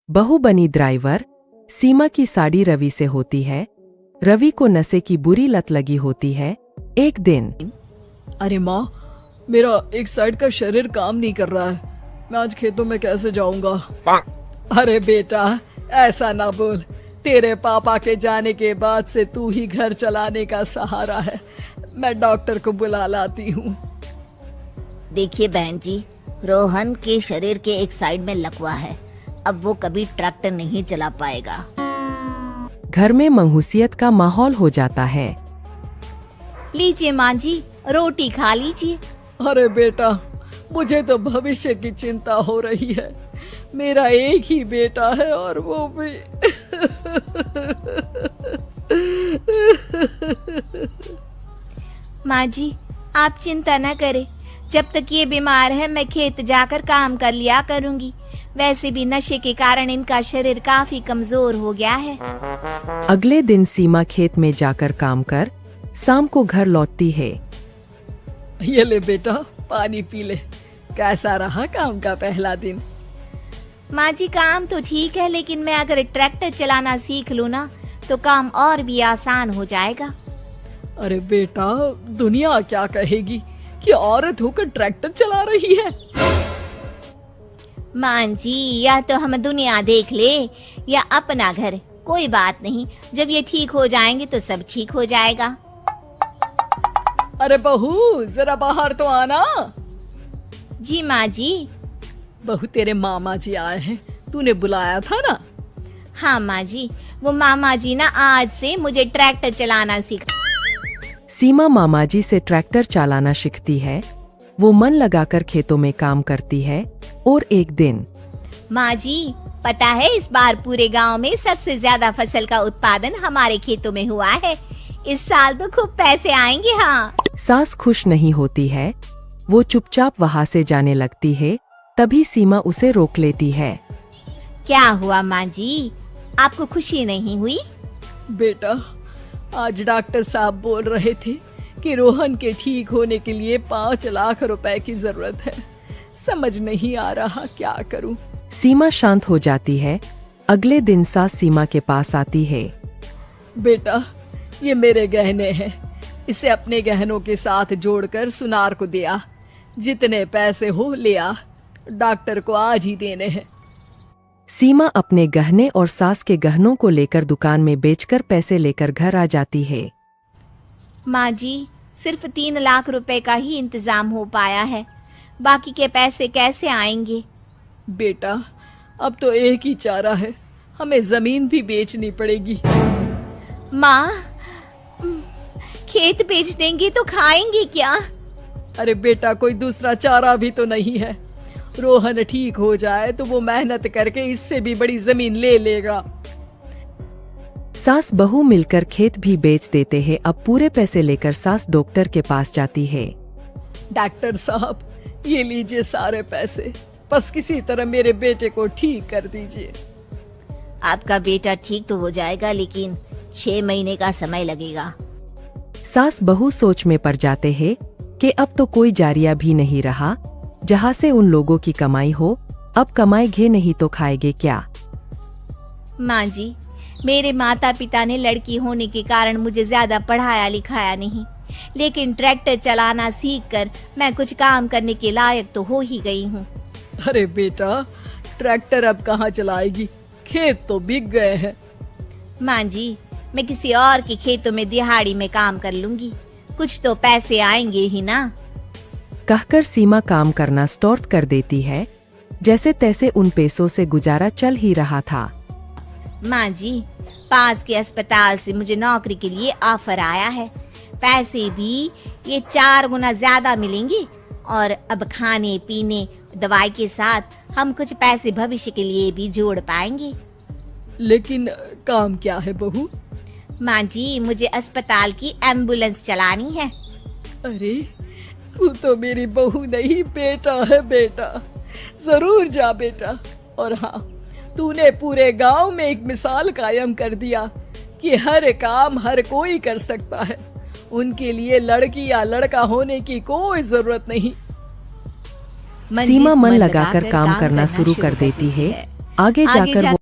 बहू बनी ड्राइवर। सीमा की साड़ी रवि से होती है। रवि को नशे की बुरी लत लगी होती है। एक दिन अरे माँ, मेरा एक साइड का शरीर काम नहीं कर रहा है। मैं आज खेतों में कैसे जाऊंगा? अरे बेटा, ऐसा ना बोल। तेरे पापा के जाने के बाद से तू ही घर चलाने का सहारा है। मैं डॉक्टर को बुला लाती हूँ। देखिए बहन जी, रोहन के शरीर के एक साइड में लकवा है। अब वो कभी ट्रैक्टर नहीं चला पाएगा। घर में मंहूसियत का माहौल हो जाता है। लीजिए माँ जी, रोटी खा लीजिए। अरे बेटा, मुझे तो भविष्य की चिंता हो रही है। मेरा एक ही बेटा है और वो भी माँ जी, आप चिंता न करें। जब तक ये बीमार है मैं खेत जाकर काम कर लिया करूँगी। वैसे भी नशे के कारण इनका शरीर काफी कमजोर हो गया है। अगले दिन सीमा खेत में जाकर काम कर शाम को घर लौटती है। ये ले बेटा, पानी पी ले। कैसा रहा काम का पहला दिन? माँ जी, काम तो ठीक है, लेकिन मैं अगर ट्रैक्टर चलाना सीख लूँ ना तो काम और भी आसान हो जाएगा। अरे बेटा, दुनिया क्या कहेगी कि औरत होकर ट्रैक्टर चला रही है। माँ जी, या तो हम दुनिया देख ले या अपना घर, कोई बात नहीं। जब ये ठीक हो जाएंगे तो सब ठीक हो जाएगा। अरे बहू, जरा बाहर तो आना। जी माँ जी। बहू, तेरे मामा जी आए हैं। तूने बुलाया था ना? हाँ माँ जी, वो मामा जी ना आज से मुझे ट्रैक्टर चलाना सिखा। सीमा मामाजी से ट्रैक्टर चलाना सीखती है। वो मन लगाकर खेतों में काम करती है। और एक दिन माँ जी, पता है इस बार पूरे गांव में सबसे ज्यादा फसल का उत्पादन हमारे खेतों में हुआ है। इस साल तो खूब पैसे आएंगे। हाँ। सास खुश नहीं होती है। वो चुपचाप वहाँ से जाने लगती है। तभी सीमा उसे रोक लेती है। क्या हुआ माँ जी, आपको खुशी नहीं हुई? बेटा, आज डॉक्टर साहब बोल रहे थे कि रोहन के ठीक होने के लिए 5 लाख रुपए की जरूरत है। समझ नहीं आ रहा क्या करूं। सीमा शांत हो जाती है। अगले दिन सास सीमा के पास आती है। बेटा, ये मेरे गहने हैं। इसे अपने गहनों के साथ जोड़कर सुनार को दिया। जितने पैसे हो ले आ। डॉक्टर को आज ही देने हैं। सीमा अपने गहने और सास के गहनों को लेकर दुकान में बेचकर पैसे लेकर घर आ जाती है। माँ जी, सिर्फ 3 लाख रुपए का ही इंतजाम हो पाया है। बाकी के पैसे कैसे आएंगे? बेटा, अब तो एक ही चारा है। हमें जमीन भी बेचनी पड़ेगी। माँ, खेत बेच देंगे तो खाएंगे क्या? अरे बेटा, कोई दूसरा चारा भी तो नहीं है। रोहन ठीक हो जाए तो वो मेहनत करके इससे भी बड़ी जमीन ले लेगा। सास बहू मिलकर खेत भी बेच देते हैं। अब पूरे पैसे लेकर सास डॉक्टर के पास जाती है। डॉक्टर साहब, ये लीजिए सारे पैसे। बस किसी तरह मेरे बेटे को ठीक कर दीजिए। आपका बेटा ठीक तो हो जाएगा, लेकिन 6 महीने का समय लगेगा। सास बहू सोच में पड़ जाते हैं कि अब तो कोई जारिया भी नहीं रहा जहाँ से उन लोगों की कमाई हो। अब कमाएंगे नहीं तो खाएंगे क्या? माँ जी, मेरे माता पिता ने लड़की होने के कारण मुझे ज्यादा पढ़ाया लिखाया नहीं, लेकिन ट्रैक्टर चलाना सीखकर मैं कुछ काम करने के लायक तो हो ही गई हूँ। अरे बेटा, ट्रैक्टर अब कहाँ चलाएगी? खेत तो बिक गए हैं। माँ जी, मैं किसी और के खेतों में दिहाड़ी में काम कर लूंगी। कुछ तो पैसे आएंगे ही ना। कहकर सीमा काम करना स्टार्ट कर देती है। जैसे तैसे उन पैसों से गुजारा चल ही रहा था। माँ जी, पास के अस्पताल से मुझे नौकरी के लिए ऑफर आया है। पैसे भी ये 4 गुना ज्यादा मिलेंगे और अब खाने पीने दवाई के साथ हम कुछ पैसे भविष्य के लिए भी जोड़ पाएंगे। लेकिन काम क्या है बहू? माँ जी, मुझे अस्पताल की एम्बुलेंस चलानी है। अरे, तू तो मेरी बहू नहीं, बेटा है। बेटा, जरूर जा बेटा। और हाँ, तूने पूरे गांव में एक मिसाल कायम कर दिया कि हर काम हर कोई कर सकता है। उनके लिए लड़की या लड़का होने की कोई जरूरत नहीं। सीमा मन लगाकर काम करना शुरू कर देती है। आगे जाकर वो